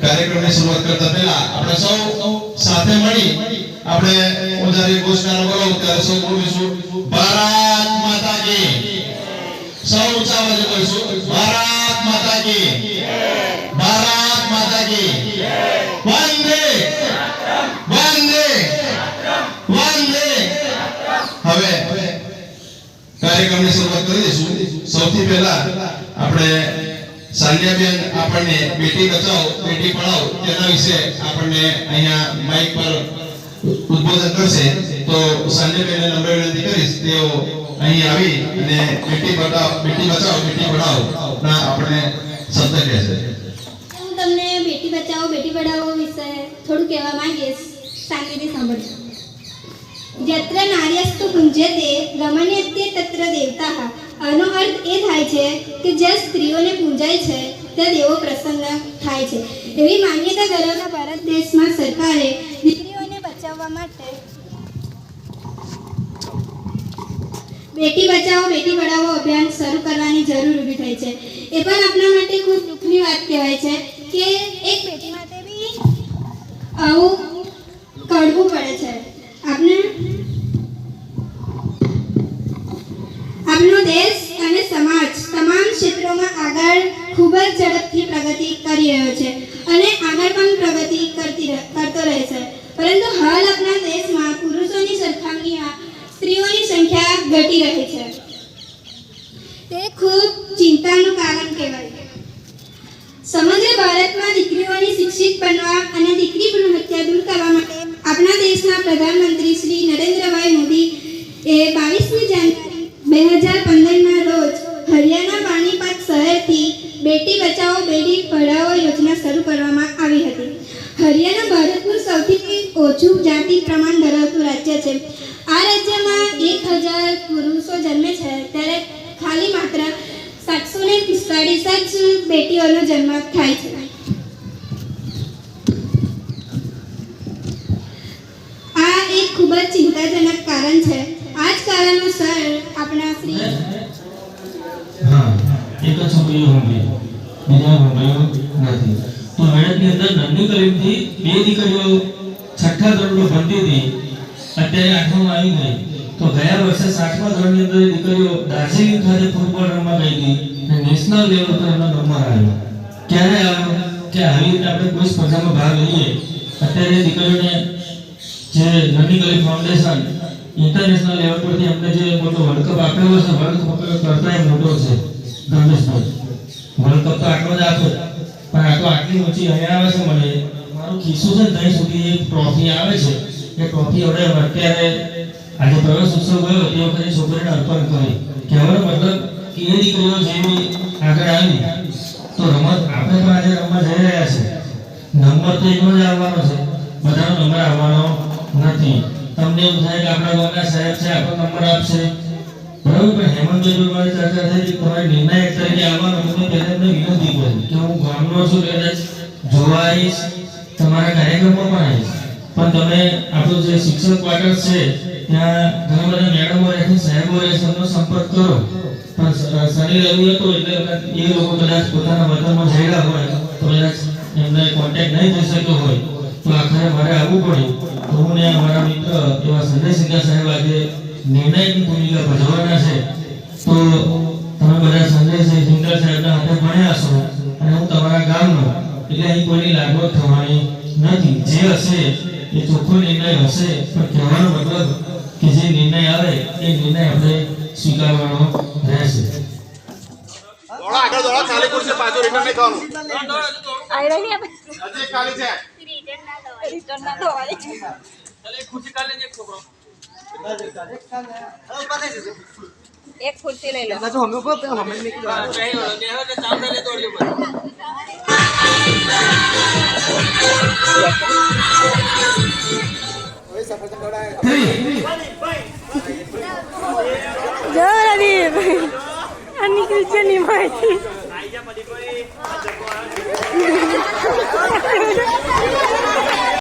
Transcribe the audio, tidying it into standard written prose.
કાર્યક્રમની શરૂઆત કરતા પહેલા આપણે સૌ સાથે મળી આપણે ઉજારી ઘોષણા બોલો ત્યારે સૌ બોલીશું ભારત માતા કી સૌ ઊંચા અવાજે બોલીશું ભારત માતા કી ભારત માતા કી વંદે વંદે વંદે હવે કાર્યક્રમની શરૂઆત કરી દઈશું સૌથી પહેલા આપણે સાન્યાબેન આપણને બેટી બચાવો બેટી પઢાઓ તેના વિશે આપણને અહીંયા માઈક પર ઉદ્બોધન કરશે તો સાન્યાબેનને નમ્ર વિનંતી કરીશ તેઓ અહીં આવી અને બેટી બચાવો બેટી પઢાઓ ના આપણે શબ્દ કહેશે હું તમને બેટી બચાવો બેટી પઢાઓ વિશે થોડું કહેવા માંગીશ શાંતિથી સાંભળજો यत्र नार्यस्तु पुंजते गमन्यते तत्र देवताः આનો અર્થ એ થાય છે કે જ્યાં સ્ત્રીઓને પૂજાય છે ત્યાં દેવો પ્રસન્ન થાય છે એવી માન્યતા ધરાવતા ભારત દેશમાં સરકારે દીકરીઓને બચાવવા માટે બેટી બચાવો બેટી પઢાઓ અભિયાન શરૂ કરવાની જરૂર ઊભી થઈ છે એ પણ આપણા માટે ખૂબ દુઃખની વાત કહેવાય છે કે એક બેટી માટે બી આવું કરવું પડે છે આપણો દેશ અને સમાજ તમામ ક્ષેત્રોમાં આગળ ખૂબ જ ઝડપથી પ્રગતિ કરી રહ્યો છે અને આગળ પણ પ્રગતિ કરતો રહે છે પરંતુ હાલ આપણા દેશમાં પુરુષોની સરખામણીમાં સ્ત્રીઓની સંખ્યા ઘટી રહી છે તે ખૂબ ચિંતાનું કારણ કહેવાય સમગ્ર ભારતમાં દીકરીઓની શિક્ષિત બનવા અને દીકરી ભ્રૂણ હત્યા દૂર કરવા માટે આપણા દેશના પ્રધાનમંત્રી શ્રી નરેન્દ્રભાઈ મોદી એ 22મી જાન્યુઆરી 2015ના રોજ હરિયાણા પાણીપત શહેરથી બેટી બચાવો બેટી પઢાઓ યોજના શરૂ કરવામાં આવી હતી હરિયાણા ભારતનું સૌથી ઓછું જાતિ પ્રમાણ ધરાવતું રાજ્ય છે આ રાજ્યમાં 1000 પુરુષો જન્મે છે ત્યારે ખાલી માત્ર 745 જ બેટીઓનો જન્મ થાય છે આ એક ખૂબ જ ચિંતાજનક કારણ છે આ જ કારણોસર આપણા શ્રી એક જ છોકરીઓ હોંગી બીજા હોંગીઓ નથી તો મેળાની અંદર નન્ની કલીમથી બે દીકરીઓ છઠ્ઠા ધોરણમાં ભણતી હતી અત્યારે 8માં આવી ગઈ તો ગયા વર્ષે 7મા ધોરણની અંદર દીકરીઓ દાર્જિલિંગ ખાતે ફૂટબોલ રમવા ગઈ હતી અને નેશનલ લેવલ પર એમનો નંબર આવ્યો ક્યારે આવ્યો કે આવી રીતે આપણે કોઈ સ્પર્ધામાં ભાગ લઈએ અત્યારે દીકરીઓને જે નન્ની કલીમ ફાઉન્ડેશન ઇન્ટરનેશનલ લેવલ પરથી અમને જે મોટો વર્લ્ડ કપ આપેલો છે વર્લ્ડ કપ કરતા મોટો છે ગણેશભાઈ વર્લ્ડ કપ તો આટલો જ આપ્યો પણ આ તો આટલી ઊંચી અહીંયા આવે છે મને મારું ખિસ્સું છે ત્યાં સુધી એક ટ્રોફી આવે છે એ ટ્રોફી હવે અત્યારે આજે પ્રવેશ ઉત્સવ ગયો તે વખતે છોકરીને અર્પણ કરી કહેવાનો મતલબ કે એ દીકરીઓ જેવી આગળ આવી તો રમત આપણે પણ આજે રમવા જઈ રહ્યા છે નંબર તો એકનો જ આવવાનો છે બધાનો નંબર આવવાનો નથી તમને એવું થાય કે આપણા ગામના સાહેબ છે આપણો નંબર આપશે બરાબર પણ હેમંતભાઈ મારી ચર્ચા થઈ કે તમારે નિર્ણાયક તરીકે આવવાનો તો પહેલા એમને વિનંતી કરી કે હું ગામનો છું કદાચ જોવા આવીશ તમારા કાર્યક્રમમાં પણ આવીશ પણ તમે આપણું જે શિક્ષક ક્વાર્ટર છે ત્યાં ઘણા બધા મેડમો રહે છે સાહેબો રહે છે એમનો સંપર્ક કરો પણ શનિ રવિ હતો એટલે એ લોકો કદાચ પોતાના વતનમાં જયેલા હોય તો કદાચ એમને કોન્ટેક્ટ નહીં થઈ શક્યો હોય તો આખરે મારે આવવું પડ્યું તો હું ને અમારા મિત્ર એવા સંજય સિંઘા સાહેબ આજે નિર્ણાયકની ભૂમિકા ભજવવાના છે તો તમે બધા સંજય સિંઘા સાહેબના હાથે ભણ્યા છો અને હું તમારા ગામનો એટલે અહીં કોઈની લાગવત થવાની નથી જે હશે એ ચોખ્ખો નિર્ણય હશે, પણ કહેવાનો મતલબ કે જે નિર્ણય આવે એ નિર્ણય આપણે સ્વીકારવાનો રહેશે. દોડા આગળ દોડા, ખાલી ખુરશી પાછું રિટર્ન નહીં થવાનું. હજી ખાલી છે. એક ખુરશી લઈ લો. આ નીકળી છે ની માહિતી